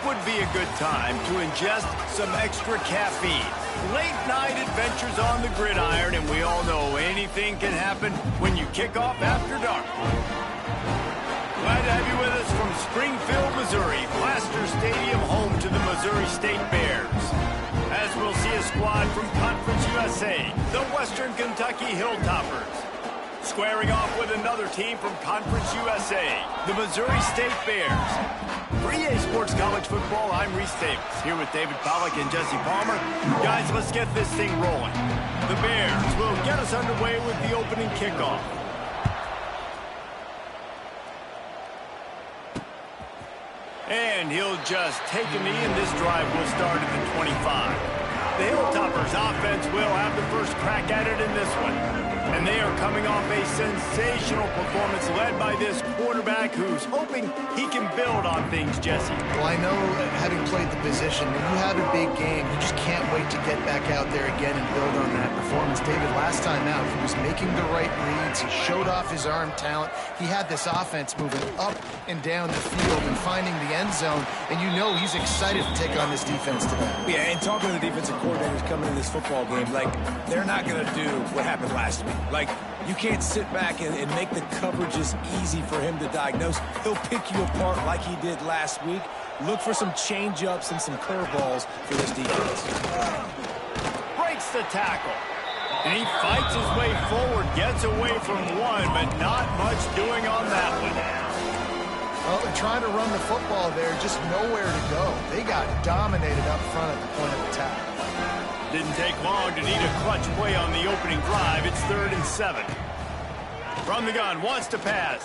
would be a good time to ingest some extra caffeine. Late night adventures on the gridiron, and we all know anything can happen when you kick off after dark. Glad to have you with us from Springfield, Missouri, Plaster Stadium, home to the Missouri State Bears. As we'll see a squad from Conference USA, the Western Kentucky Hilltoppers. Squaring off with another team from Conference USA, the Missouri State Bears. For EA Sports College Football, I'm Reese Davis, here with David Pollack and Jesse Palmer. Guys, let's get this thing rolling. The Bears will get us underway with the opening kickoff. And he'll just take a knee, and this drive will start at the 25. The Hilltoppers offense will have the first crack at it in this one. And they are coming off a sensational performance led by this quarterback who's hoping he can build on things, Jesse. Well, I know, having played the position, when you have a big game, you just can't wait to get back out there again and build on that performance. David, last time out, he was making the right reads. He showed off his arm talent. He had this offense moving up and down the field and finding the end zone. And you know he's excited to take on this defense today. Yeah, and talking to the defensive coordinators coming in this football game, like, they're not going to do what happened last week. Like, you can't sit back and make the coverages easy for him to diagnose. He'll pick you apart like he did last week. Look for some change-ups and some curveballs for this defense. Breaks the tackle. And he fights his way forward, gets away from one, but not much doing on that one. Well, they're trying to run the football there, just nowhere to go. They got dominated up front at the point of attack. Didn't take long to need a clutch play on the opening drive. It's 3rd and 7. From the gun, wants to pass.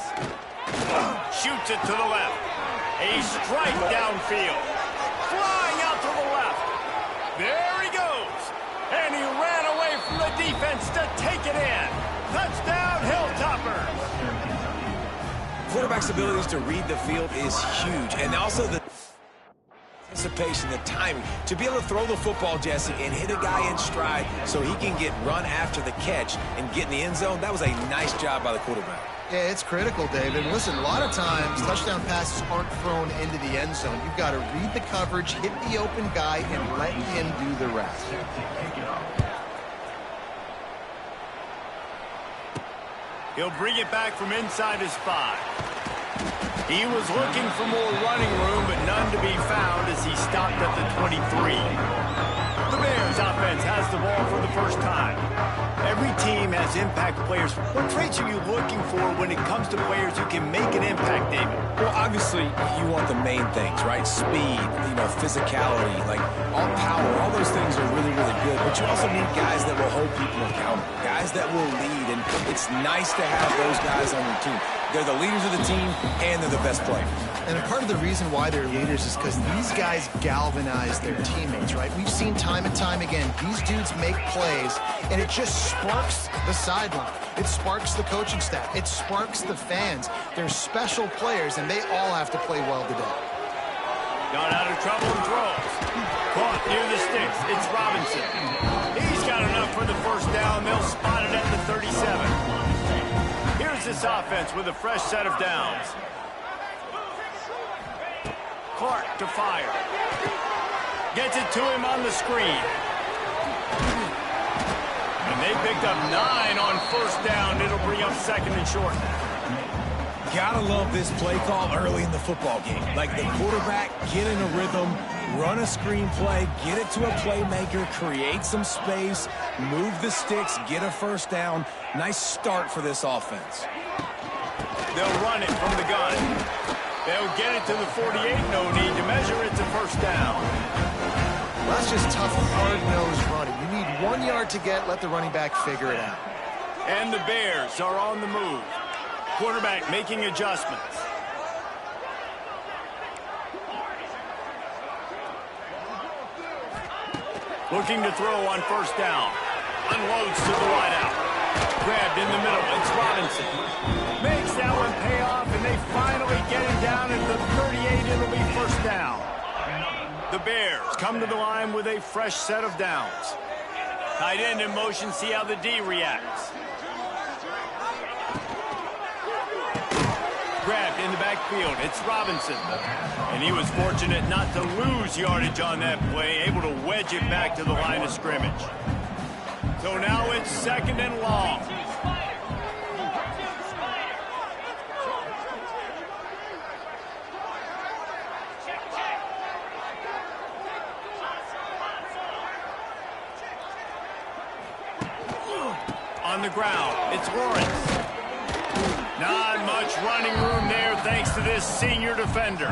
Shoots it to the left. A strike downfield. Flying out to the left. There he goes. And he ran away from the defense to take it in. Touchdown, Hilltoppers. Quarterback's abilities to read the field is huge. And also the anticipation, the timing, to be able to throw the football, Jesse, and hit a guy in stride so he can get run after the catch and get in the end zone. That was a nice job by the quarterback. Yeah, it's critical, David. Listen, a lot of times touchdown passes aren't thrown into the end zone. You've got to read the coverage, hit the open guy, and let him do the rest. He'll bring it back from inside his 5. He was looking for more running room, but none to be found as he stopped at the 23. The Bears offense has the ball for the first time. Every team has impact players. What traits are you looking for when it comes to players who can make an impact, David? Well, obviously, you want the main things, right? Speed, physicality, like all power, all those things are really, really good. But you also need guys that will hold people accountable, guys that will lead, and it's nice to have those guys on your team. They're the leaders of the team, and they're the best players. And a part of the reason why they're leaders is because these guys galvanize their teammates, right? We've seen time and time again, these dudes make plays, and it just sparks the sideline. It sparks the coaching staff. It sparks the fans. They're special players, and they all have to play well today. Got out of trouble and throws. Caught near the sticks. It's Robinson. He's got enough for the first down. They'll spot it at the 37. Here's this offense with a fresh set of downs. Clark to fire. Gets it to him on the screen. And they picked up 9 on first down. It'll bring up 2nd and short. Gotta love this play call early in the football game. Like the quarterback, get in a rhythm, run a screen play, get it to a playmaker, create some space, move the sticks, get a first down. Nice start for this offense. They'll run it from the gun. They'll get it to the 48. No need to measure. It's a first down. Well, that's just tough, hard-nosed running. You need 1 yard to get, let the running back figure it out. And the Bears are on the move. Quarterback making adjustments. Looking to throw on first down. Unloads to the wideout. Grabbed in the middle. It's Robinson. Makes that one pay off, and they finally get him down at the 38. It'll be first down. The Bears come to the line with a fresh set of downs. Tight end in motion. See how the D reacts. Grabbed in the back backfield. It's Robinson. And he was fortunate not to lose yardage on that play, able to wedge it back to the line of scrimmage. So now it's 2nd and long. On the ground, it's Lawrence. Not much running room there thanks to this senior defender.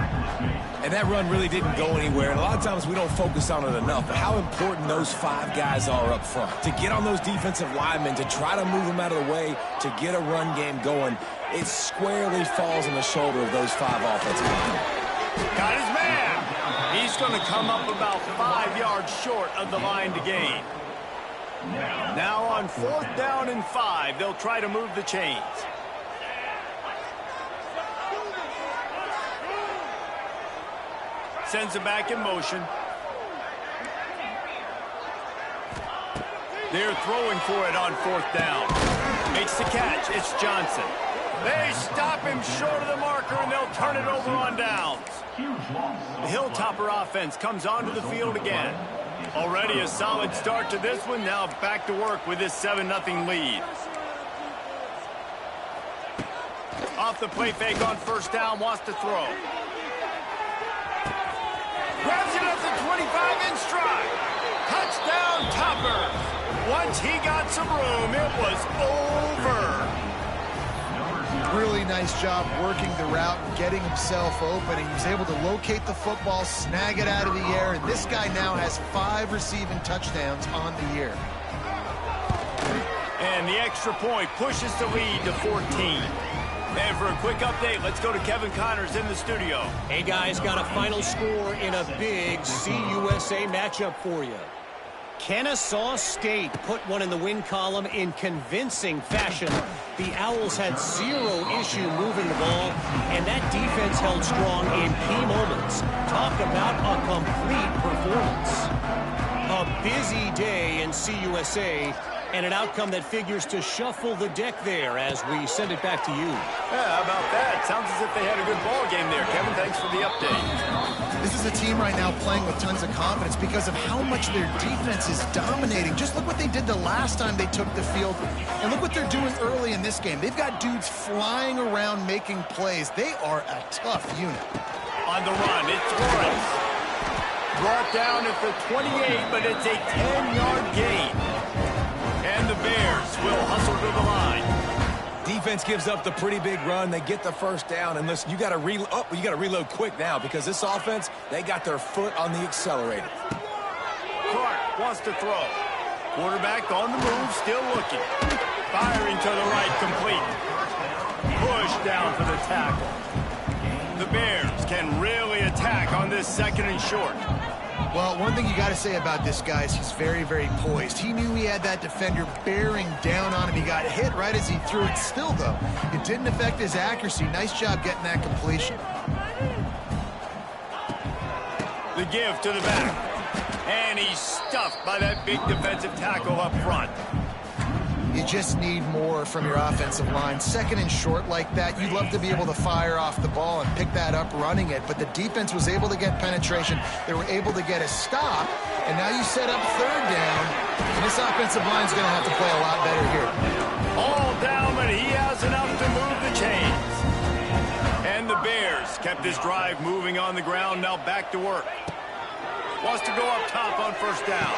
And that run really didn't go anywhere. And a lot of times we don't focus on it enough. But how important those 5 guys are up front. To get on those defensive linemen, to try to move them out of the way, to get a run game going, it squarely falls on the shoulder of those 5 offensive linemen. Got his man. He's going to come up about 5 yards short of the line to gain. Now on 4th down and 5, they'll try to move the chains. Sends it back in motion. They're throwing for it on 4th down. Makes the catch. It's Johnson. They stop him short of the marker, and they'll turn it over on downs. The Hilltopper offense comes onto the field again. Already a solid start to this one. Now back to work with this 7-0 lead. Off the play fake on 1st down, wants to throw. Grabs it at the 25 in stride. Touchdown, Topper. Once he got some room, it was over. Really nice job working the route and getting himself open. He was able to locate the football, snag it out of the air, and this guy now has 5 receiving touchdowns on the year. And the extra point pushes the lead to 14. And for a quick update, let's go to Kevin Connors in the studio. Hey, guys, got a final score in a big CUSA matchup for you. Kennesaw State put one in the win column in convincing fashion. The Owls had 0 issue moving the ball, and that defense held strong in key moments. Talk about a complete performance. A busy day in CUSA, and an outcome that figures to shuffle the deck there as we send it back to you. Yeah, how about that? Sounds as if they had a good ball game there, Kevin. Thanks for the update. This is a team right now playing with tons of confidence because of how much their defense is dominating. Just look what they did the last time they took the field, and look what they're doing early in this game. They've got dudes flying around making plays. They are a tough unit. On the run, it's Lawrence. Brought down at the 28, but it's a 10-yard gain. And the Bears will hustle to the line. Defense gives up the pretty big run. They get the 1st down. And listen, you got to reload quick now because this offense, they got their foot on the accelerator. Clark wants to throw. Quarterback on the move, still looking. Firing to the right, complete. Push down for the tackle. The Bears can really attack on this 2nd and short. Well, one thing you got to say about this guy is he's very, very poised. He knew he had that defender bearing down on him. He got hit right as he threw it. Still, though, it didn't affect his accuracy. Nice job getting that completion. The give to the back. And he's stuffed by that big defensive tackle up front. You just need more from your offensive line. 2nd and short like that, you'd love to be able to fire off the ball and pick that up running it, but the defense was able to get penetration. They were able to get a stop, and now you set up 3rd down, and this offensive line is going to have to play a lot better here. All down, but he has enough to move the chains. And the Bears kept this drive moving on the ground, now back to work. Wants to go up top on 1st down.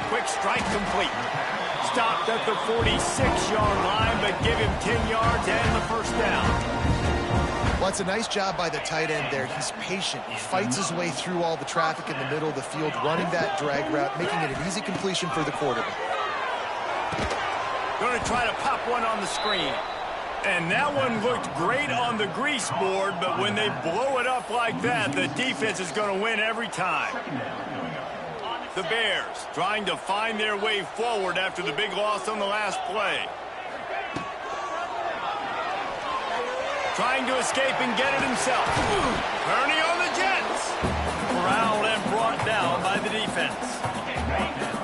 Quick strike complete. Stopped at the 46-yard line, but give him 10 yards and the 1st down. Well, it's a nice job by the tight end there. He's patient. He fights his way through all the traffic in the middle of the field, running that drag route, making it an easy completion for the quarterback. Going to try to pop one on the screen. And that one looked great on the grease board, but when they blow it up like that, the defense is going to win every time. The Bears trying to find their way forward after the big loss on the last play. Trying to escape and get it himself. Ernie on the Jets. Corralled and brought down by the defense.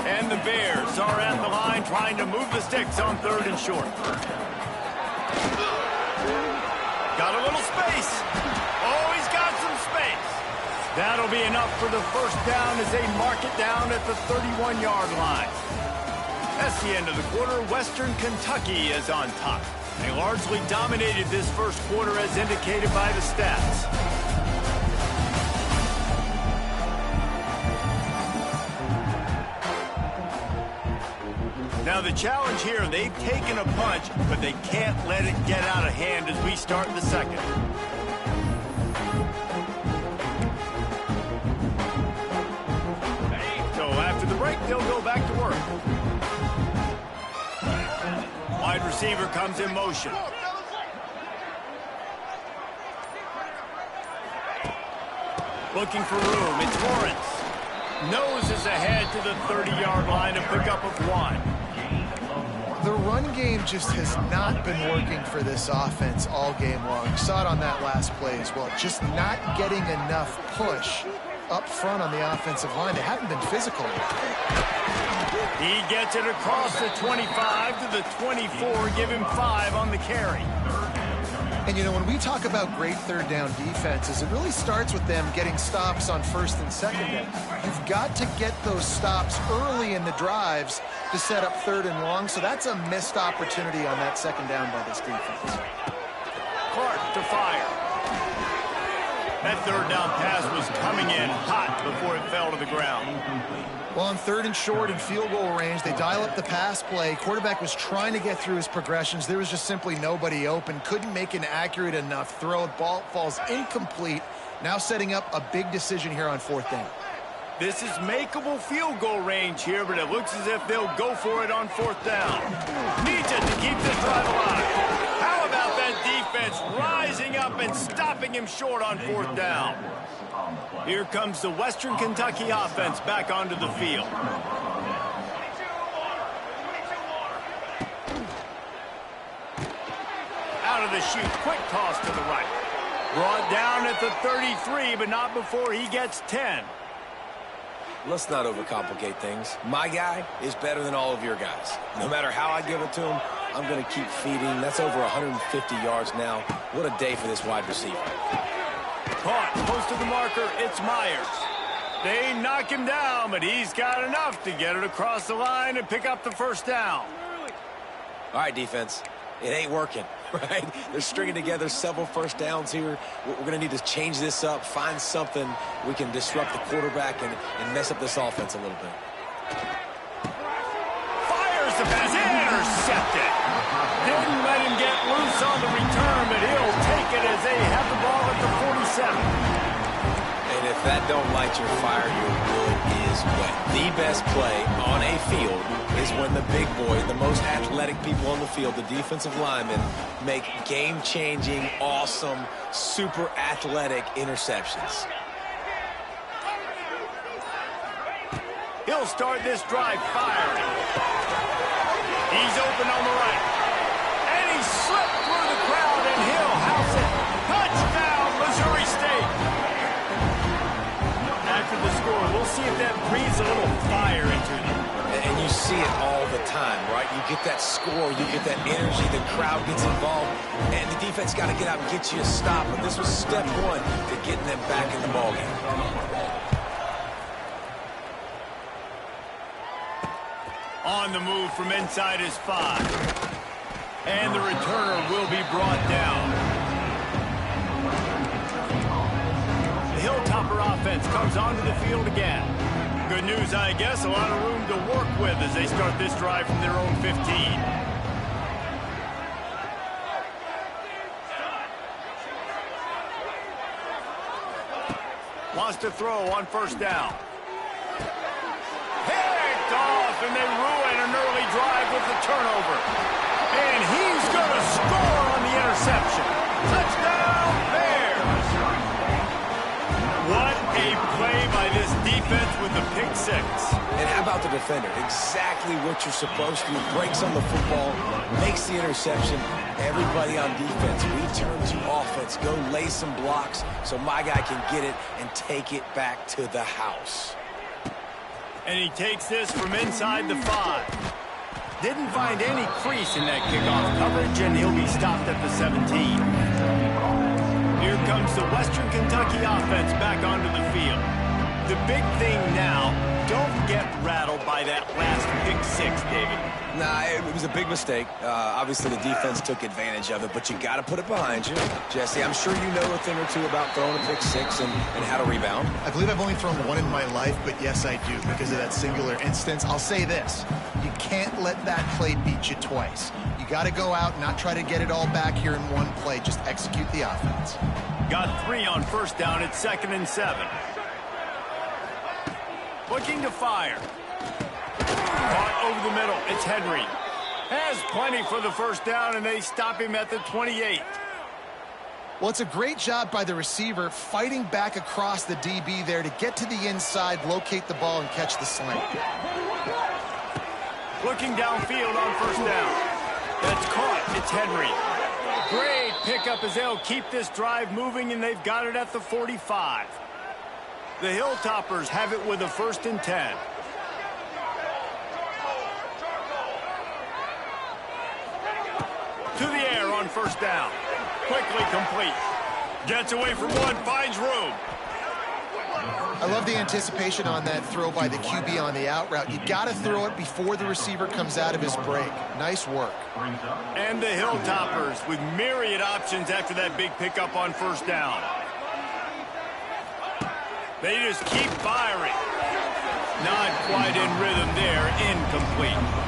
And the Bears are at the line trying to move the sticks on 3rd and short. Got a little space. space. Oh, he's got some space. That'll be enough for the first down as they mark it down at the 31-yard line. That's the end of the quarter. Western Kentucky is on top. They largely dominated this first quarter as indicated by the stats. Now the challenge here, they've taken a punch, but they can't let it get out of hand as we start the second. So after the break, they'll go back to work. Wide receiver comes in motion. Looking for room, it's Lawrence. Noses ahead to the 30-yard line, a pickup of 1. The run game just has not been working for this offense all game long. You saw it on that last play as well. Just not getting enough push up front on the offensive line. They haven't been physical. He gets it across the 25 to the 24. Give him 5 on the carry. And, you know, when we talk about great third down defenses, it really starts with them getting stops on first and second down. You've got to get those stops early in the drives to set up third and long, so that's a missed opportunity on that second down by this defense. Clark to fire. That third down pass was coming in hot before it fell to the ground. Well, on third and short and field goal range, they dial up the pass play. Quarterback was trying to get through his progressions. There was just simply nobody open. Couldn't make an accurate enough throw. Ball falls incomplete. Now setting up a big decision here on fourth down. This is makeable field goal range here, but it looks as if they'll go for it on fourth down. Needs it to keep this drive alive. How about that defense rising up and stopping him short on fourth down? Here comes the Western Kentucky offense back onto the field. Out of the chute, quick toss to the right. Brought down at the 33, but not before he gets 10. Let's not overcomplicate things. My guy is better than all of your guys. No matter how I give it to him, I'm going to keep feeding. That's over 150 yards now. What a day for this wide receiver. Caught, close to the marker, it's Myers. They knock him down, but he's got enough to get it across the line and pick up the first down. All right, defense. It ain't working, right? They're stringing together several first downs here. We're going to need to change this up, find something we can disrupt the quarterback and mess up this offense a little bit. Fires the pass, intercepted. Didn't let him get loose on the return, but he'll take it as they have the ball at the 47. And if that don't light your fire, your wood is wet. The best play on a field is when the big boy, the most athletic people on the field, the defensive linemen, make game-changing, awesome, super athletic interceptions. He'll start this drive firing. He's open on the right. And he slipped through the crowd, and he'll house it. Touchdown, Missouri State. After the score, we'll see if that breathes a little fire into them. And you see it all the time, right? You get that score, you get that energy, the crowd gets involved, and the defense got to get out and get you a stop. But this was step one to getting them back in the ballgame. On the move from inside his 5. And the returner will be brought down. The Hilltopper offense comes onto the field again. Good news, I guess, a lot of room to work with as they start this drive from their own 15. Wants to throw on first down. Picked off, and they ruin an early drive with the turnover. And he's going to score on the interception. Touchdown, Bears! What a play by this defense with the pick 6. And how about the defender? Exactly what you're supposed to do. Breaks on the football, makes the interception. Everybody on defense, we turn to offense. Go lay some blocks so my guy can get it and take it back to the house. And he takes this from inside the 5. Didn't find any crease in that kickoff coverage, and he'll be stopped at the 17. Here comes the Western Kentucky offense back onto the field. The big thing now, don't get rattled by that last pick six, David. Nah, it was a big mistake. Obviously, the defense took advantage of it, but you got to put it behind you. Jesse, I'm sure you know a thing or two about throwing a pick six and how to rebound. I believe I've only thrown one in my life, but yes, I do because of that singular instance. I'll say this. You can't let that play beat you twice. You got to go out and not try to get it all back here in one play. Just execute the offense. Got 3 on first down at 2nd and 7. Looking to fire. Caught over the middle. It's Henry. Has plenty for the first down, and they stop him at the 28. Well, it's a great job by the receiver fighting back across the DB there to get to the inside, locate the ball, and catch the slant. Looking downfield on first down. That's caught. It's Henry. Great pickup as they'll keep this drive moving, and they've got it at the 45. The Hilltoppers have it with a 1st and 10. To the air on first down. Quickly complete. Gets away from one, finds room. I love the anticipation on that throw by the QB on the out route. You got to throw it before the receiver comes out of his break. Nice work. And the Hilltoppers with myriad options after that big pickup on first down. They just keep firing. Not quite in rhythm there. Incomplete.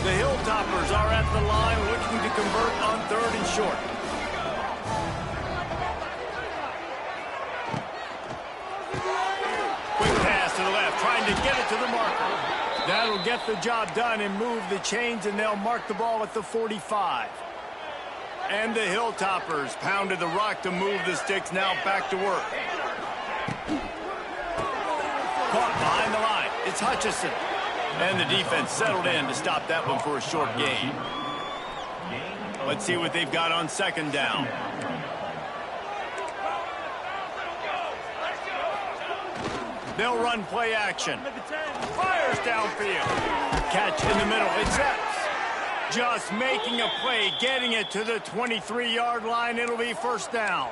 The Hilltoppers are at the line looking to convert on 3rd and short. Quick pass to the left, trying to get it to the marker. That'll get the job done and move the chains, and they'll mark the ball at the 45. And the Hilltoppers pounded the rock to move the sticks, now back to work. Caught behind the line. It's Hutchison. And the defense settled in to stop that one for a short gain. Let's see what they've got on 2nd down. They'll run play action. Fires downfield. Catch in the middle. It's Epps. Just making a play, getting it to the 23-yard line. It'll be 1st down.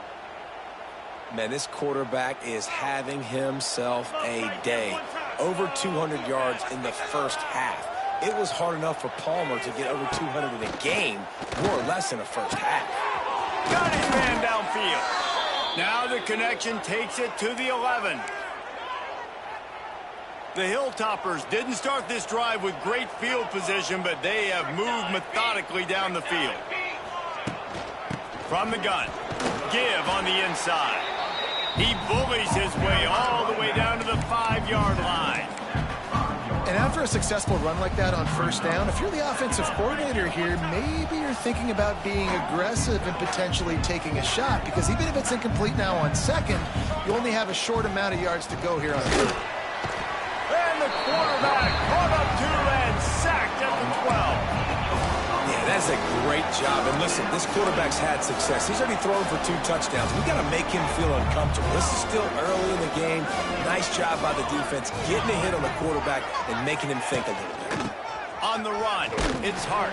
Man, this quarterback is having himself a day. Over 200 yards in the first half. It was hard enough for Palmer to get over 200 in a game, more or less in the first half. Got his man downfield. Now the connection takes it to the 11. The Hilltoppers didn't start this drive with great field position, but they have moved methodically down the field. From the gun, give on the inside. He bullies his way all the way down to the 5-yard line. And after a successful run like that on first down, if you're the offensive coordinator here, maybe you're thinking about being aggressive and potentially taking a shot, because even if it's incomplete now on 2nd, you only have a short amount of yards to go here on 3rd. And the quarterback caught up to and sacked at the 12. Yeah, that's a great job. And listen, this quarterback's had success. He's already thrown for 2 touchdowns. We got to make him feel uncomfortable. This is still early in the game. Nice job by the defense, getting a hit on the quarterback and making him think a little bit. On the run, it's Hart.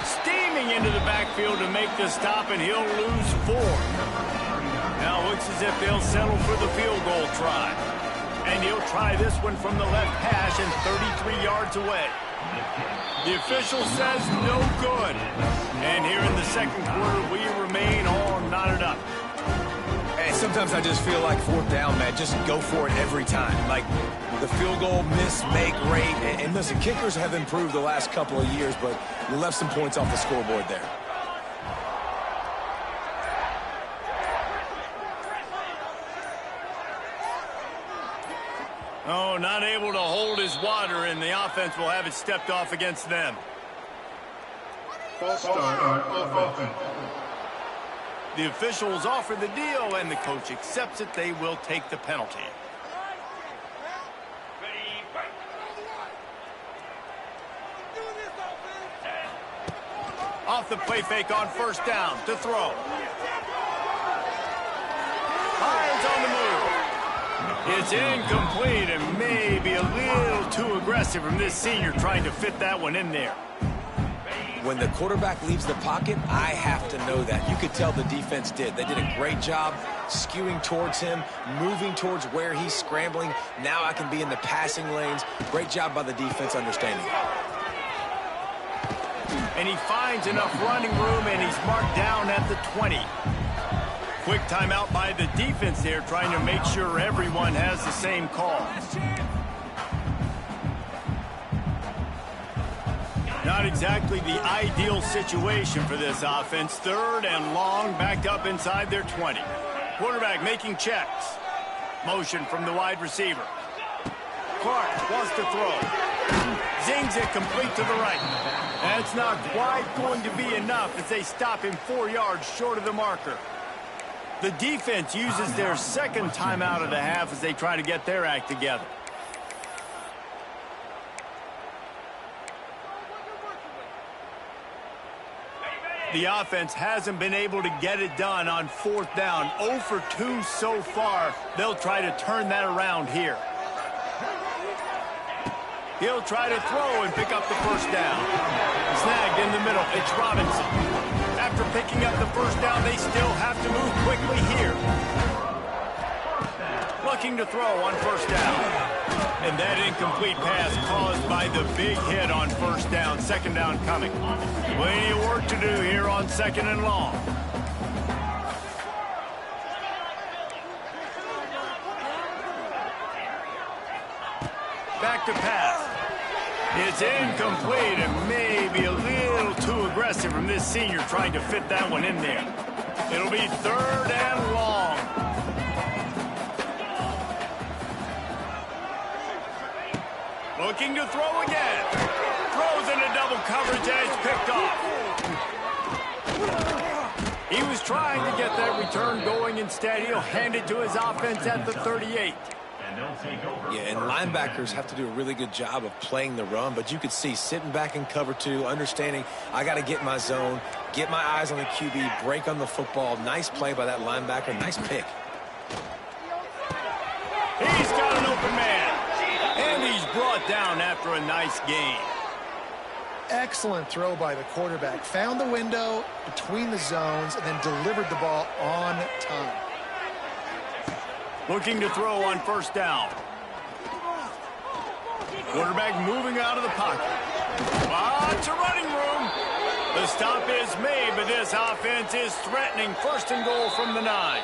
Steaming into the backfield to make the stop, and he'll lose 4. Now looks as if they'll settle for the field goal try. And he'll try this one from the left hash and 33 yards away. The official says no good. And here in the 2nd quarter, we remain all knotted up. Hey, sometimes I just feel like 4th down, man. Just go for it every time. Like the field goal miss-make rate. And listen, kickers have improved the last couple of years, but you left some points off the scoreboard there. Oh, not able to hold his water, and the offense will have it stepped off against them. False start on offense. The officials offer the deal, and the coach accepts it. They will take the penalty. Off the play fake on first down to throw. Hines on the move. It's incomplete and maybe a little too aggressive from this senior trying to fit that one in there. When the quarterback leaves the pocket, I have to know that. You could tell the defense did. They did a great job skewing towards him, moving towards where he's scrambling. Now I can be in the passing lanes. Great job by the defense understanding. And he finds enough running room, and he's marked down at the 20. Quick timeout by the defense there, trying to make sure everyone has the same call. Not exactly the ideal situation for this offense. 3rd and long, backed up inside their 20. Quarterback making checks. Motion from the wide receiver. Clark wants to throw. Zings it complete to the right. That's not quite going to be enough as they stop him 4 yards short of the marker. The defense uses their 2nd timeout of the half as they try to get their act together. The offense hasn't been able to get it done on 4th down. 0 for 2 so far. They'll try to turn that around here. He'll try to throw and pick up the 1st down. Snagged in the middle. It's Robinson. After picking up the 1st down, they still have to move quickly here. Looking to throw on 1st down. And that incomplete pass caused by the big hit on 1st down. 2nd down coming. Plenty of work to do here on 2nd and long. Back to pass. It's incomplete and maybe a little too aggressive from this senior trying to fit that one in there. It'll be 3rd and long. Looking to throw again. Throws into double coverage and it's picked off. He was trying to get that return going. Instead, he'll hand it to his offense at the 38. Yeah, and linebackers have to do a really good job of playing the run, but you could see sitting back in cover 2, understanding I got to get my zone, get my eyes on the QB, break on the football. Nice play by that linebacker. Nice pick. He's got an open man, and he's brought down after a nice gain. Excellent throw by the quarterback. Found the window between the zones and then delivered the ball on time. Looking to throw on 1st down. Quarterback moving out of the pocket. Lots of running room. The stop is made, but this offense is threatening 1st and goal from the 9.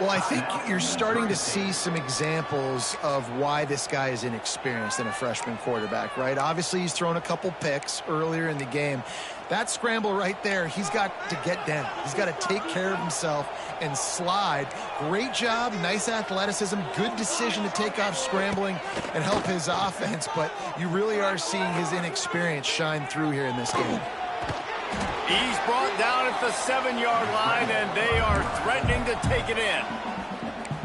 Well, I think you're starting to see some examples of why this guy is inexperienced in a freshman quarterback, right? Obviously, he's thrown a couple picks earlier in the game. That scramble right there, he's got to get down. He's got to take care of himself and slide. Great job, nice athleticism, good decision to take off scrambling and help his offense, but you really are seeing his inexperience shine through here in this game. He's brought down at the 7-yard line, and they are threatening to take it in.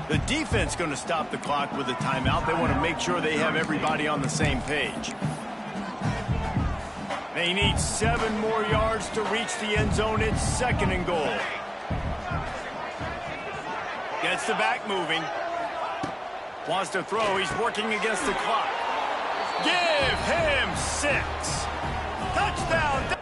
The defense going to stop the clock with a timeout. They want to make sure they have everybody on the same page. They need 7 more yards to reach the end zone. It's 2nd and goal. Gets the back moving. Wants to throw. He's working against the clock. Give him 6. Touchdown.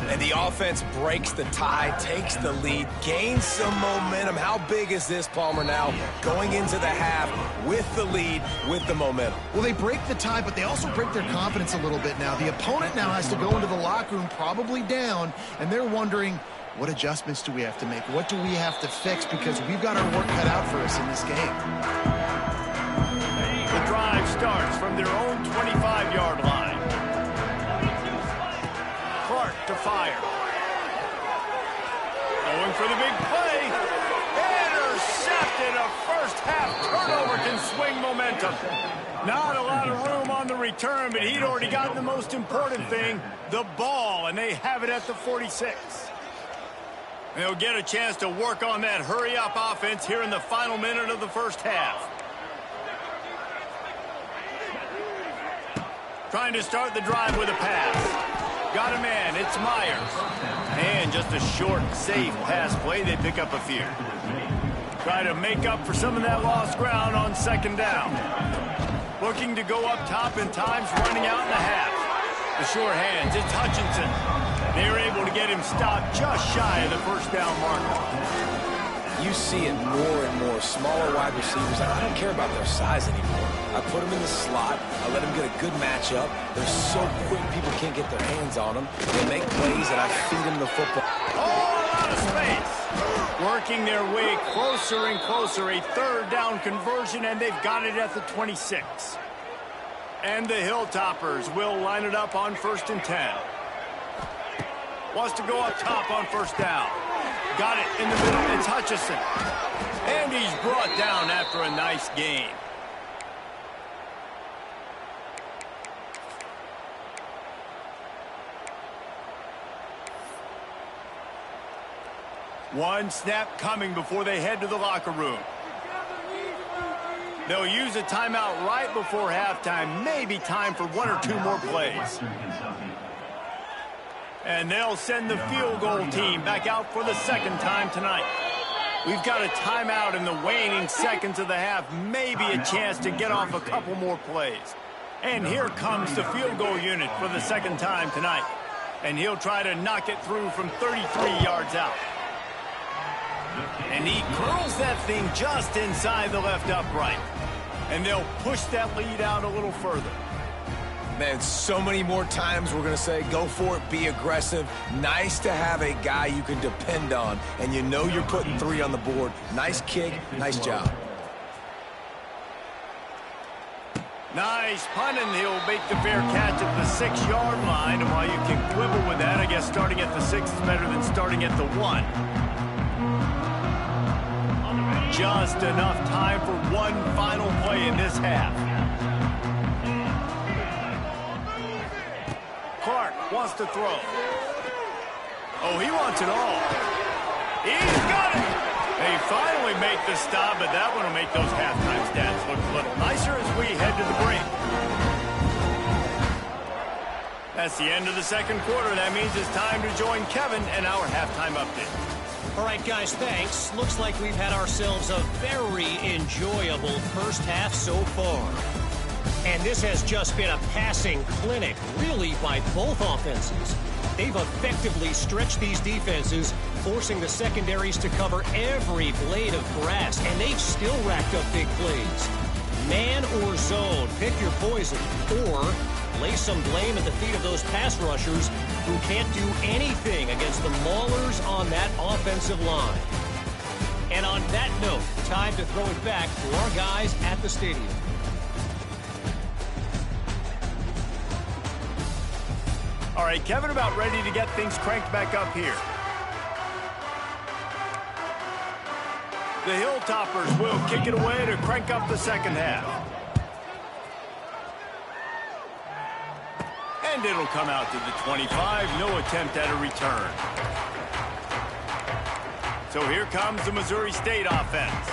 And the offense breaks the tie, takes the lead, gains some momentum. How big is this, Palmer, now? Going into the half with the lead, with the momentum. Well, they break the tie, but they also break their confidence a little bit now. The opponent now has to go into the locker room probably down, and they're wondering, what adjustments do we have to make? What do we have to fix? Because we've got our work cut out for us in this game. The drive starts from their own 25-yard line. Clark to fire. Going for the big play. Intercepted. A first-half turnover can swing momentum. Not a lot of room on the return, but he'd already gotten the most important thing, the ball, and they have it at the 46. They'll get a chance to work on that hurry-up offense here in the final minute of the first half. Trying to start the drive with a pass. Got a man, it's Myers. And just a short, safe pass play, they pick up a few. Try to make up for some of that lost ground on second down. Looking to go up top in times, running out in the half. The sure hands, it's Hutchinson. They're able to get him stopped just shy of the first down marker. You see it more and more. Smaller wide receivers, I don't care about their size anymore. I put them in the slot. I let them get a good matchup. They're so quick, people can't get their hands on them. They make plays, and I feed them the football. Oh, out of space. Working their way closer and closer. A third down conversion, and they've got it at the 26. And the Hilltoppers will line it up on 1st and 10. Wants to go up top on first down. Got it in the middle. It's Hutchinson. And he's brought down after a nice gain. One snap coming before they head to the locker room. They'll use a timeout right before halftime. Maybe time for one or two more plays. And they'll send the field goal team back out for the second time tonight. We've got a timeout in the waning seconds of the half. Maybe a chance to get off a couple more plays. And here comes the field goal unit for the second time tonight. And he'll try to knock it through from 33 yards out. And he curls that thing just inside the left upright. And they'll push that lead out a little further. Man, so many more times we're going to say, go for it, be aggressive. Nice to have a guy you can depend on, and you know you're putting 3 on the board. Nice kick, nice job. Nice punt, and he'll make the fair catch at the 6-yard line. And while you can quibble with that, I guess starting at the 6 is better than starting at the 1. Just enough time for one final play in this half. Clark wants to throw. Oh, he wants it all. He's got it. They finally make the stop, but that one will make those halftime stats look a little nicer as we head to the break. That's the end of the second quarter. That means it's time to join Kevin and our halftime update. All right, guys, thanks. Looks like we've had ourselves a very enjoyable first half so far. And this has just been a passing clinic, really, by both offenses. They've effectively stretched these defenses, forcing the secondaries to cover every blade of grass, and they've still racked up big plays. Man or zone, pick your poison, or lay some blame at the feet of those pass rushers who can't do anything against the maulers on that offensive line. And on that note, time to throw it back to our guys at the stadium. All right, Kevin, about ready to get things cranked back up here. The Hilltoppers will kick it away to crank up the second half. And it'll come out to the 25. No attempt at a return. So here comes the Missouri State offense.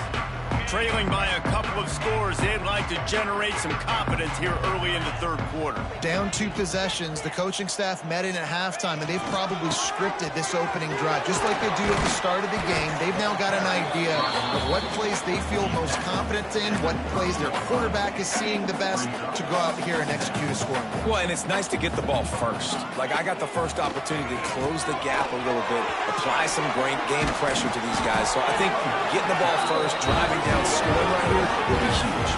Trailing by a couple of scores, they'd like to generate some confidence here early in the third quarter. Down 2 possessions, the coaching staff met in at halftime, and they've probably scripted this opening drive. Just like they do at the start of the game, they've now got an idea of what plays they feel most confident in, what plays their quarterback is seeing the best to go out here and execute a scoring. Well, and it's nice to get the ball first. Like, I got the first opportunity to close the gap a little bit, apply some great game pressure to these guys. So I think getting the ball first, driving down, scoring right here will be huge.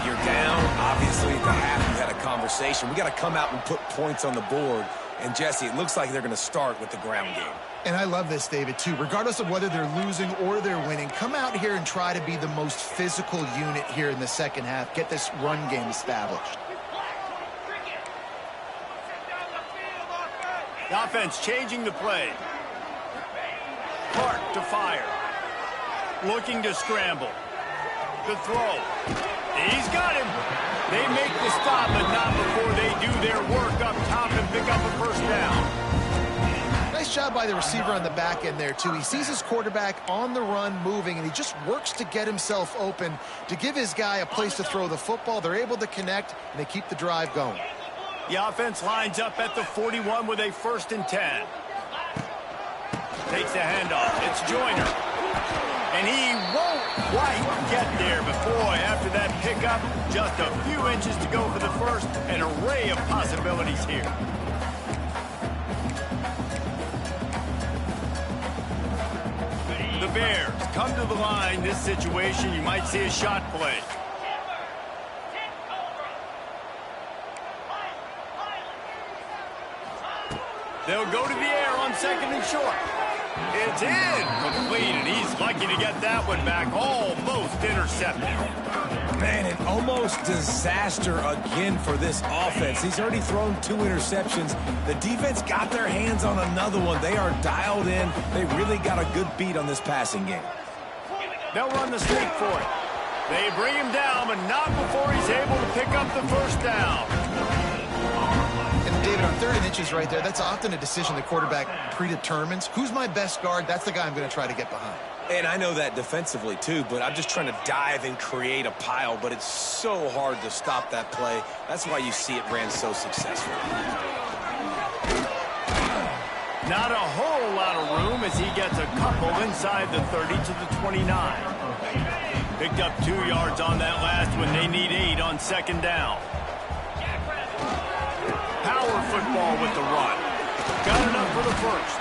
You're down. Obviously, at the half, you had a conversation. We got to come out and put points on the board. And, Jesse, it looks like they're going to start with the ground game. And I love this, David, too. Regardless of whether they're losing or they're winning, come out here and try to be the most physical unit here in the second half. Get this run game established. The offense changing the play. Clark to fire. Looking to scramble. The throw. He's got him. They make the stop, but not before they do their work up top and pick up a first down. Nice job by the receiver on the back end there, too. He sees his quarterback on the run moving, and he just works to get himself open to give his guy a place to throw the football. They're able to connect, and they keep the drive going. The offense lines up at the 41 with a 1st and 10. Takes the handoff. It's Joyner. And he won't quite get there. But, boy, after that pickup, just a few inches to go for the first. An array of possibilities here. The Bears come to the line. This situation, you might see a shot play. They'll go to the air on 2nd and short. It's in. Complete, and he's lucky to get that one back. Almost intercepted. Man, an almost disaster again for this offense. He's already thrown 2 interceptions. The defense got their hands on another one. They are dialed in. They really got a good beat on this passing game. They'll run the sneak for it. They bring him down, but not before he's able to pick up the first down. And David, on 3rd and inches right there, that's often a decision the quarterback predetermines. Who's my best guard? That's the guy I'm going to try to get behind. And I know that defensively, too, but I'm just trying to dive and create a pile, but it's so hard to stop that play. That's why you see it ran so successful. Not a whole lot of room as he gets a couple inside the 30 to the 29. Picked up 2 yards on that last one. They need 8 on 2nd down. Power football with the run. Got enough for the first.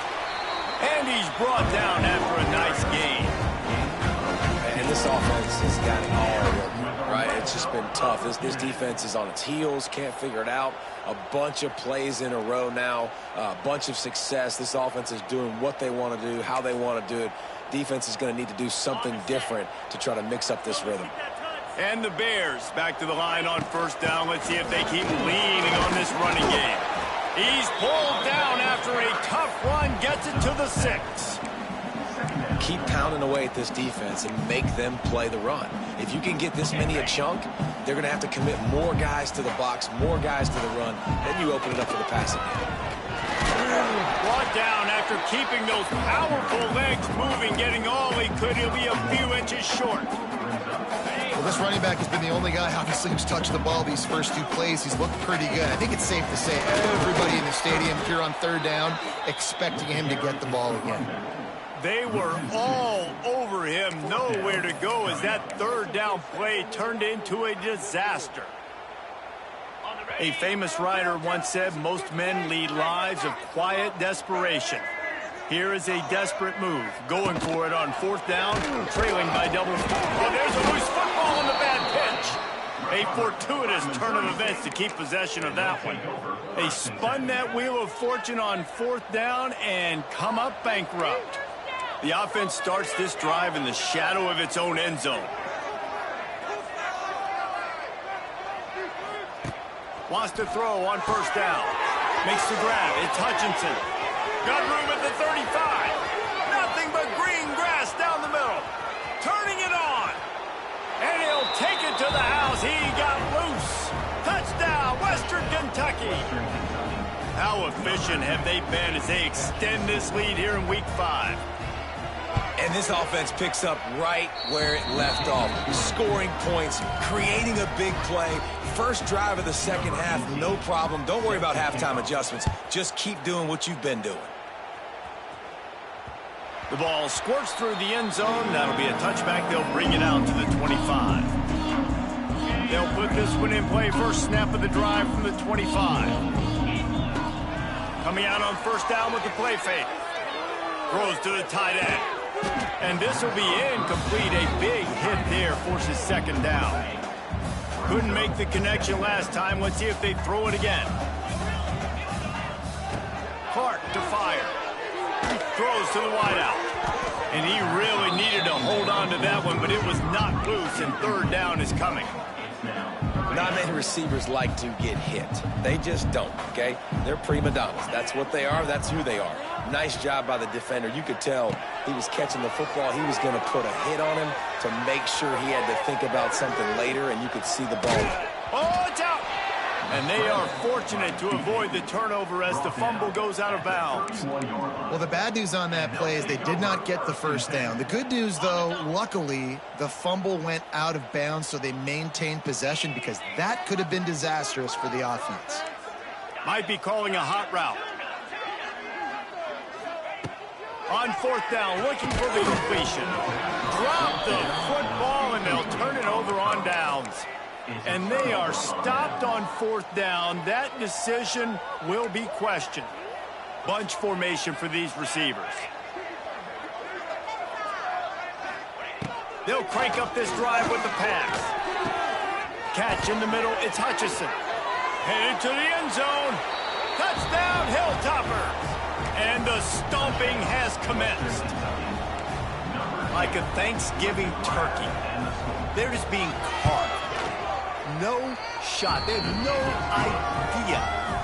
And he's brought down after a nice gain. And this offense has got it all, right? It's just been tough. This defense is on its heels, can't figure it out. A bunch of plays in a row now, a bunch of success. This offense is doing what they want to do, how they want to do it. Defense is going to need to do something different to try to mix up this rhythm. And the Bears back to the line on 1st down. Let's see if they keep leaning on this running game. He's pulled down after a tough run, gets it to the 6. Keep pounding away at this defense and make them play the run. If you can get this many a chunk, they're going to have to commit more guys to the box, more guys to the run. Then you open it up for the passing game. Brought down after keeping those powerful legs moving, getting all he could. He'll be a few inches short. Well, this running back has been the only guy, obviously, who's touched the ball these first 2 plays. He's looked pretty good. I think it's safe to say everybody in the stadium here on 3rd down expecting him to get the ball again. They were all over him, nowhere to go as that 3rd down play turned into a disaster. A famous writer once said, most men lead lives of quiet desperation. Here is a desperate move, going for it on 4th down, trailing by double. Oh, there's a loose football and a bad pitch. A fortuitous turn of events to keep possession of that one. They spun that wheel of fortune on 4th down and come up bankrupt. The offense starts this drive in the shadow of its own end zone. Wants to throw on 1st down. Makes the grab. It's Hutchinson. Got room at the 35. Nothing but green grass down the middle. Turning it on. And he'll take it to the house. He got loose. Touchdown, Western Kentucky. How efficient have they been as they extend this lead here in Week 5? And this offense picks up right where it left off. Scoring points, creating a big play. First drive of the second half, no problem. Don't worry about halftime adjustments. Just keep doing what you've been doing. The ball squirts through the end zone. That'll be a touchback. They'll bring it out to the 25. They'll put this one in play. First snap of the drive from the 25. Coming out on first down with the play fake. Throws to the tight end. And this will be incomplete. A big hit there forces second down. Couldn't make the connection last time. Let's see if they throw it again. Clark to fire. Throws to the wideout. And he really needed to hold on to that one, but it was knocked loose, and third down is coming. Not many receivers like to get hit. They just don't, okay? They're prima donnas. That's what they are. That's who they are. Nice job by the defender. You could tell he was catching the football. He was going to put a hit on him to make sure he had to think about something later, and you could see the ball. Oh, it's out! And they are fortunate to avoid the turnover as the fumble goes out of bounds. Well, the bad news on that play is they did not get the first down. The good news, though, luckily, the fumble went out of bounds, so they maintained possession, because that could have been disastrous for the offense. Might be calling a hot route. On fourth down, looking for the completion. Drop the football, and they'll turn it over on downs. And they are stopped on fourth down. That decision will be questioned. Bunch formation for these receivers. They'll crank up this drive with the pass. Catch in the middle, it's Hutchinson. Headed to the end zone. Touchdown, Hilltopper. And the stomping has commenced. Like a Thanksgiving turkey. They're just being carved. No shot. They have no idea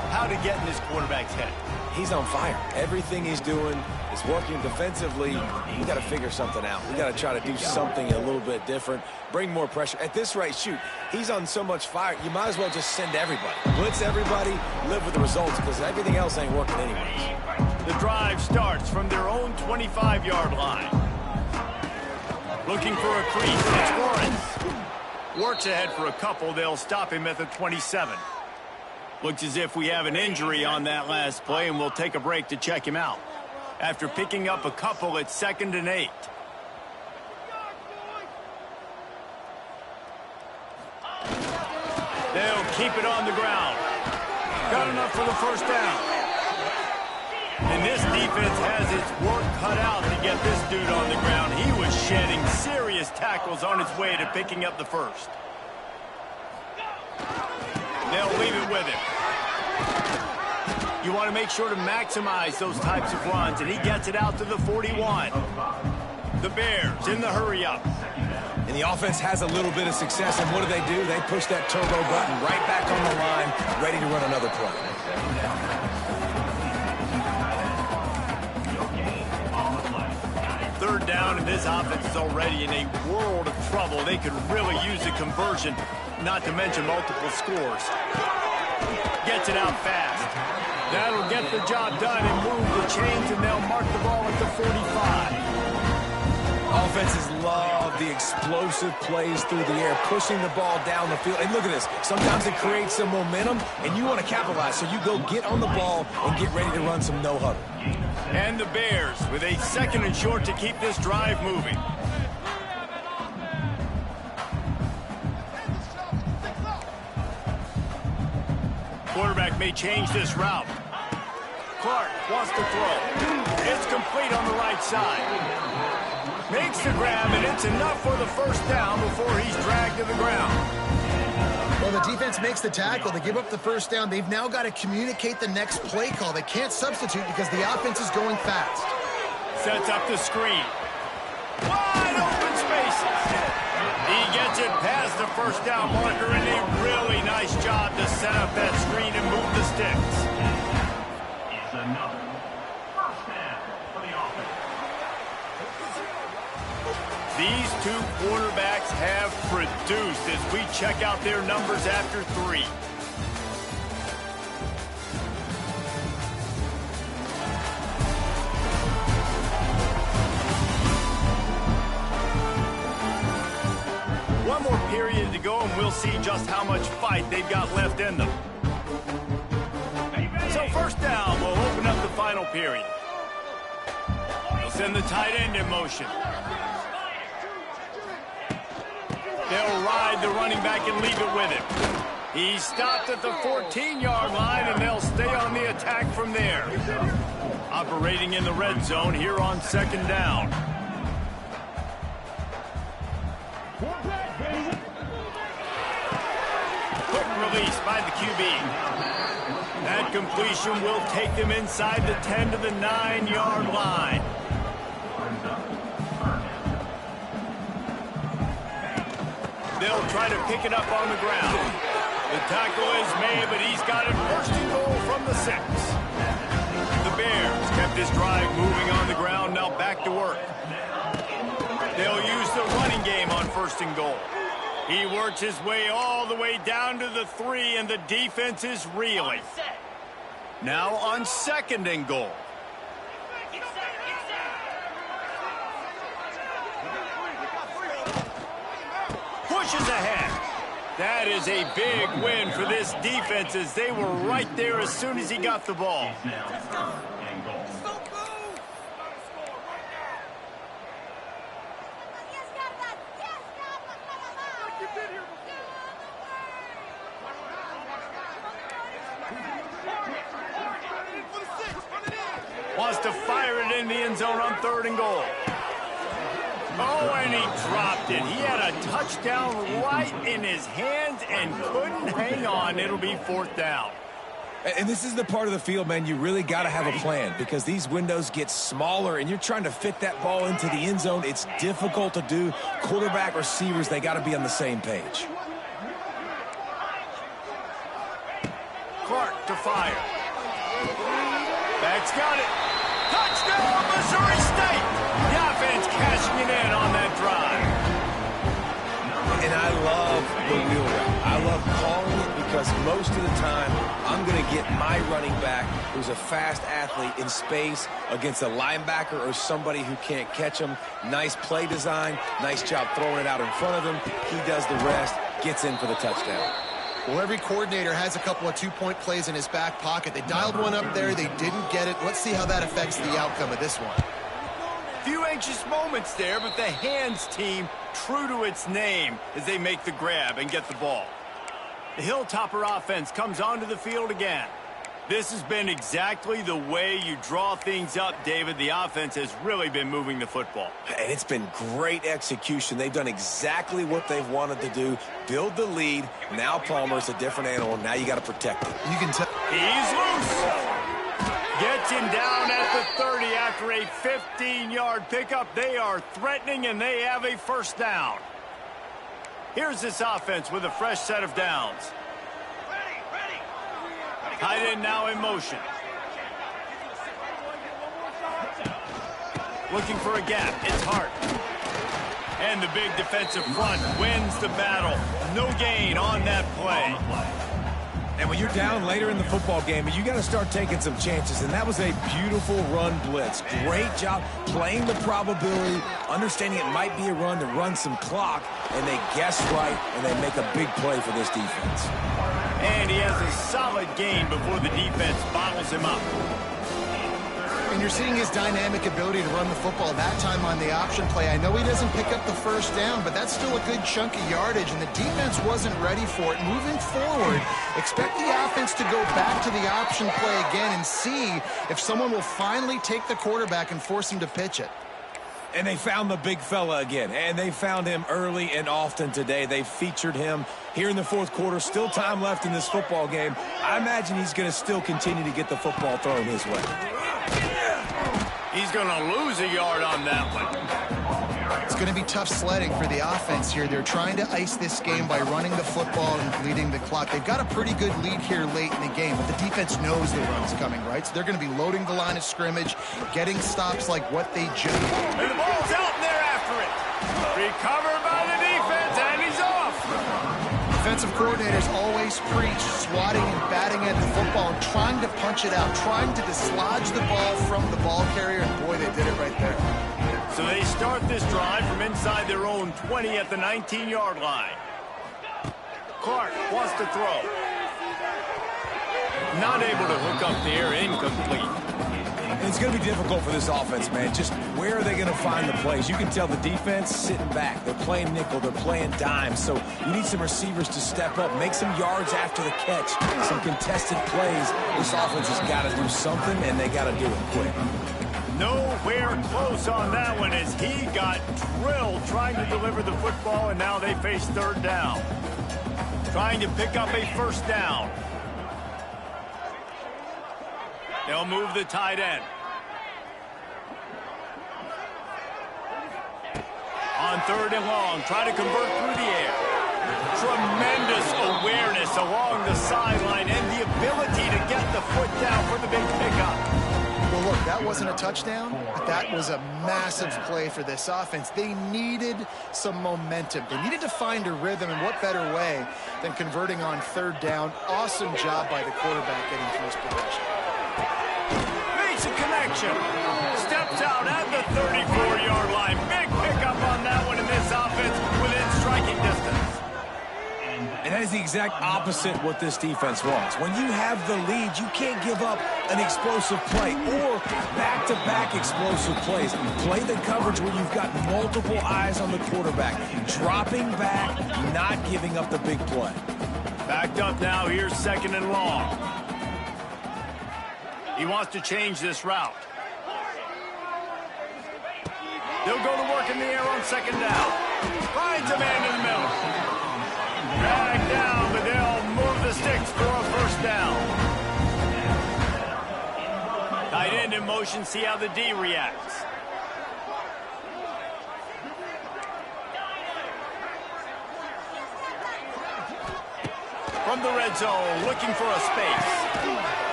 how to get in this quarterback's head. He's on fire. Everything he's doing is working defensively. We got to figure something out. We got to try to do something a little bit different. Bring more pressure. At this rate, shoot, he's on so much fire, you might as well just send everybody. Blitz everybody, live with the results, because everything else ain't working anyways. The drive starts from their own 25-yard line. Looking for a crease. It's Lawrence. Works ahead for a couple. They'll stop him at the 27. Looks as if we have an injury on that last play, and we'll take a break to check him out. After picking up a couple, it's 2nd and 8. They'll keep it on the ground. Got enough for the first down. And this defense has its work cut out to get this dude on the ground. He was shedding serious tackles on his way to picking up the first. They'll leave it with him. You want to make sure to maximize those types of runs, and he gets it out to the 41. The Bears in the hurry-up. And the offense has a little bit of success, and what do? They push that turbo button right back on the line, ready to run another play. Third down, and this offense is already in a world of trouble. They could really use a conversion, not to mention multiple scores. Gets it out fast. That'll get the job done and move the chains, and they'll mark the ball at the 45. Offenses love the explosive plays through the air, pushing the ball down the field. And look at this. Sometimes it creates some momentum, and you want to capitalize. So you go get on the ball and get ready to run some no-huddle. And the Bears with a 2nd and short to keep this drive moving. Quarterback may change this route. Clark wants to throw. It's complete on the right side. Makes the grab, and it's enough for the first down before he's dragged to the ground. Well, the defense makes the tackle. They give up the first down. They've now got to communicate the next play call. They can't substitute because the offense is going fast. Sets up the screen. Wide open spaces. He gets it past the first down marker, and a really nice job to set up that screen and move the sticks. It's another first down for the offense. These two quarterbacks have produced as we check out their numbers after 3. and we'll see just how much fight they've got left in them. So first down will open up the final period. They'll send the tight end in motion. They'll ride the running back and leave it with him. He stopped at the 14-yard line, and they'll stay on the attack from there. Operating in the red zone here on second down. Quick release by the QB. That completion will take them inside the 10 to the 9-yard line. They'll try to pick it up on the ground. The tackle is made, but he's got it first and goal from the 6. The Bears kept this drive moving on the ground, now back to work. They'll use the running game on first and goal. He works his way all the way down to the 3, and the defense is reeling. Now on second and goal. Pushes ahead. That is a big win for this defense, as they were right there as soon as he got the ball. Wants to fire it in the end zone on third and goal. Oh, and he dropped it. He had a touchdown right in his hands and couldn't hang on. It'll be fourth down. And this is the part of the field, man, you really got to have a plan, because these windows get smaller and you're trying to fit that ball into the end zone. It's difficult to do. Quarterback, receivers, they got to be on the same page. Clark to fire. Back's got it. Touchdown, Missouri State. The offense cashing it in on that drive. And I love the wheel route. I love calling it, because most of the time I'm going to get my running back, who's a fast athlete, in space against a linebacker or somebody who can't catch him. Nice play design. Nice job throwing it out in front of him. He does the rest, gets in for the touchdown. Well, every coordinator has a couple of two-point plays in his back pocket. They dialed one up there. They didn't get it. Let's see how that affects the outcome of this one. Few anxious moments there, but the hands team true to its name as they make the grab and get the ball. The Hilltopper offense comes onto the field again. This has been exactly the way you draw things up, David. The offense has really been moving the football. And it's been great execution. They've done exactly what they've wanted to do. Build the lead. Now Palmer's a different animal. Now you got to protect it. You can tell. He's loose. Gets him down at the 30 after a 15-yard pickup. They are threatening, and they have a first down. Here's this offense with a fresh set of downs. Tight end now in motion. Looking for a gap. It's Hart. And the big defensive front wins the battle. No gain on that play. And when you're down later in the football game, you got to start taking some chances. And that was a beautiful run blitz. Great job playing the probability, understanding it might be a run to run some clock, and they guess right, and they make a big play for this defense. And he has a solid gain before the defense bottles him up. And you're seeing his dynamic ability to run the football, that time on the option play. I know he doesn't pick up the first down, but that's still a good chunk of yardage, and the defense wasn't ready for it. Moving forward, expect the offense to go back to the option play again and see if someone will finally take the quarterback and force him to pitch it. And they found the big fella again, and they found him early and often today. They featured him here in the fourth quarter. Still time left in this football game. I imagine he's going to still continue to get the football thrown his way. He's going to lose a yard on that one. It's going to be tough sledding for the offense here. They're trying to ice this game by running the football and bleeding the clock. They've got a pretty good lead here late in the game, but the defense knows the run's coming, right? So they're going to be loading the line of scrimmage, getting stops like what they just did. And the ball's out, and they're after it. Recovered by the defense, and he's off. Defensive coordinators always preach swatting and batting at the football and trying to punch it out, trying to dislodge the ball from the ball carrier, and boy, they did it right there. So they start this drive from inside their own 20 at the 19-yard line. Clark wants to throw. Not able to hook up there, incomplete. And it's going to be difficult for this offense, man. Just where are they going to find the plays? You can tell the defense sitting back. They're playing nickel. They're playing dime. So you need some receivers to step up, make some yards after the catch, some contested plays. This offense has got to do something, and they got to do it quick. Nowhere close on that one as he got drilled trying to deliver the football, and now they face third down. Trying to pick up a first down. They'll move the tight end. On third and long, try to convert through the air. Tremendous awareness along the sideline and the ability to get the foot down for the big pickup. Well, look, that wasn't a touchdown, but that was a massive play for this offense. They needed some momentum. They needed to find a rhythm, and what better way than converting on third down. Awesome job by the quarterback getting through his progression. Makes a connection. Steps out at the 34-yard line. Big pickup on that one in this offense within striking distance. And that is the exact opposite what this defense wants. When you have the lead, you can't give up an explosive play or back-to-back explosive plays. Play the coverage where you've got multiple eyes on the quarterback. Dropping back, not giving up the big play. Backed up now. Here's second and long. He wants to change this route. They'll go to work in the air on second down. Finds a man in the middle. Drag down, but they'll move the sticks for a first down. Tight end in motion, see how the D reacts. From the red zone, looking for a space.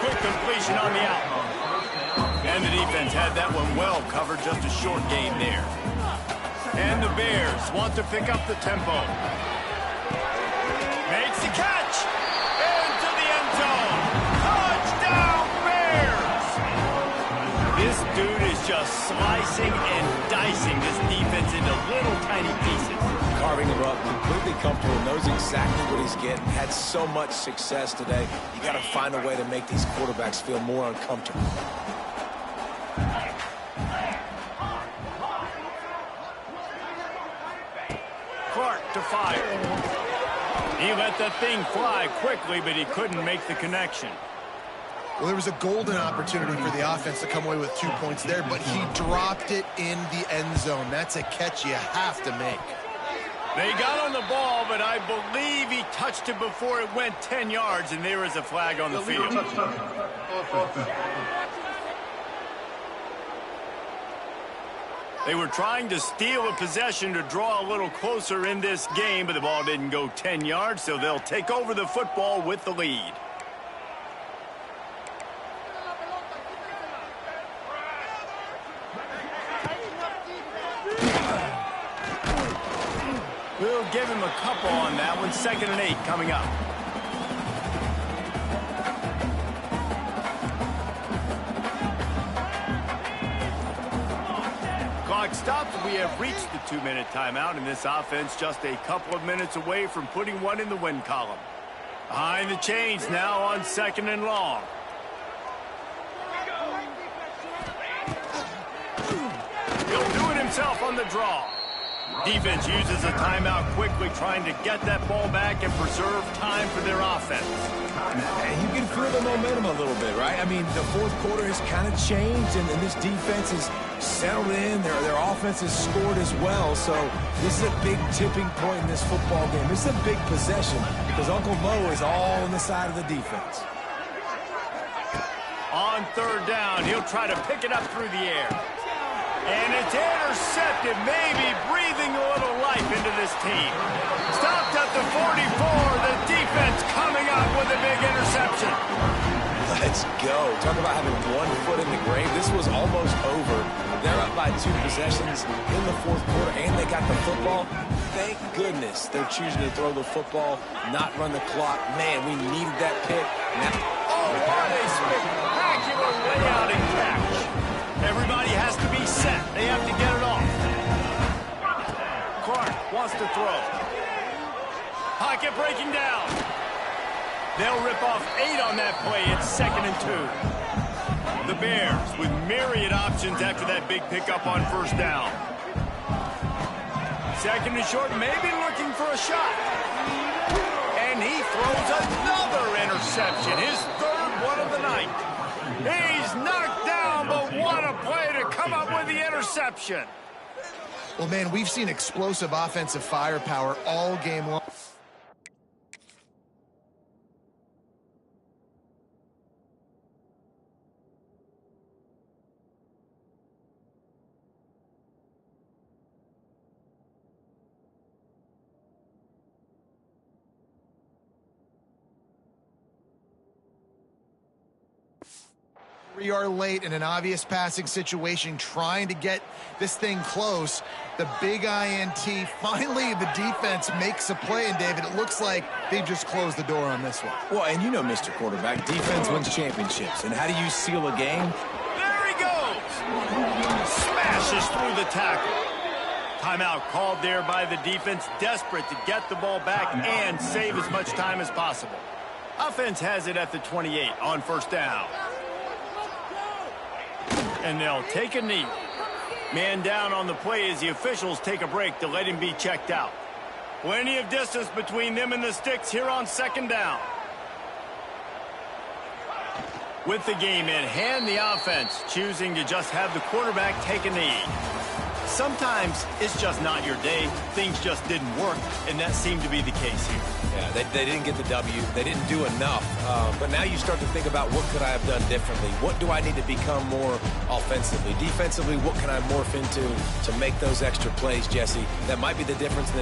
Quick completion on the out. And the defense had that one well covered, just a short gain there. And the Bears want to pick up the tempo. Makes the catch. Into the end zone. Touchdown, Bears! This dude is just slicing and dicing this defense into little tiny pieces. Carving him up, completely comfortable, knows exactly what he's getting. Had so much success today. You got to find a way to make these quarterbacks feel more uncomfortable. Clark to fire. He let that thing fly quickly, but he couldn't make the connection. Well, there was a golden opportunity for the offense to come away with 2 points there, but he dropped it in the end zone. That's a catch you have to make. They got on the ball, but I believe he touched it before it went 10 yards, and there is a flag on the field. They were trying to steal a possession to draw a little closer in this game, but the ball didn't go 10 yards, so they'll take over the football with the lead. We'll give him a couple on that one. 2nd and 8 coming up. Clock stops. We have reached the 2-minute timeout, and this offense just a couple of minutes away from putting one in the win column. Behind the chains now on 2nd and long. He'll do it himself on the draw. Defense uses a timeout quickly, trying to get that ball back and preserve time for their offense. And you can feel the momentum a little bit, right? I mean, the fourth quarter has kind of changed, and this defense has settled in. Their offense has scored as well. So this is a big tipping point in this football game. This is a big possession because Uncle Mo is all on the side of the defense. On third down, he'll try to pick it up through the air. And it's intercepted, maybe breathing a little life into this team. Stopped at the 44. The defense coming up with a big interception. Let's go. Talk about having one foot in the grave. This was almost over. They're up by 2 possessions in the fourth quarter, and they got the football. Thank goodness they're choosing to throw the football, not run the clock. Man, we needed that pick. Now, oh, what a spectacular layout and catch. Everybody has to be set. They have to get it off. Clark wants to throw. Hot pocket breaking down. They'll rip off 8 on that play. It's 2nd and 2. The Bears with myriad options after that big pickup on 1st down. 2nd and short, maybe looking for a shot. And he throws another interception, his 3rd one of the night. He's knocked down, but what a play to come up with the interception. Well, man, we've seen explosive offensive firepower all game long. We are late in an obvious passing situation, trying to get this thing close. The big INT, finally the defense makes a play, and David, it looks like they've just closed the door on this one. Well, and you know, Mr. Quarterback, defense wins championships. And how do you seal a game? There he goes! Smashes through the tackle. Timeout called there by the defense, desperate to get the ball back and save as much time as possible. Offense has it at the 28 on 1st down. And they'll take a knee. Man down on the play as the officials take a break to let him be checked out. Plenty of distance between them and the sticks here on 2nd down. With the game in hand, the offense choosing to just have the quarterback take a knee. Sometimes it's just not your day. Things just didn't work, and that seemed to be the case here. Yeah, they didn't get the W. They didn't do enough. But now you start to think about, what could I have done differently? What do I need to become more offensively? Defensively, what can I morph into to make those extra plays, Jesse? That might be the difference in the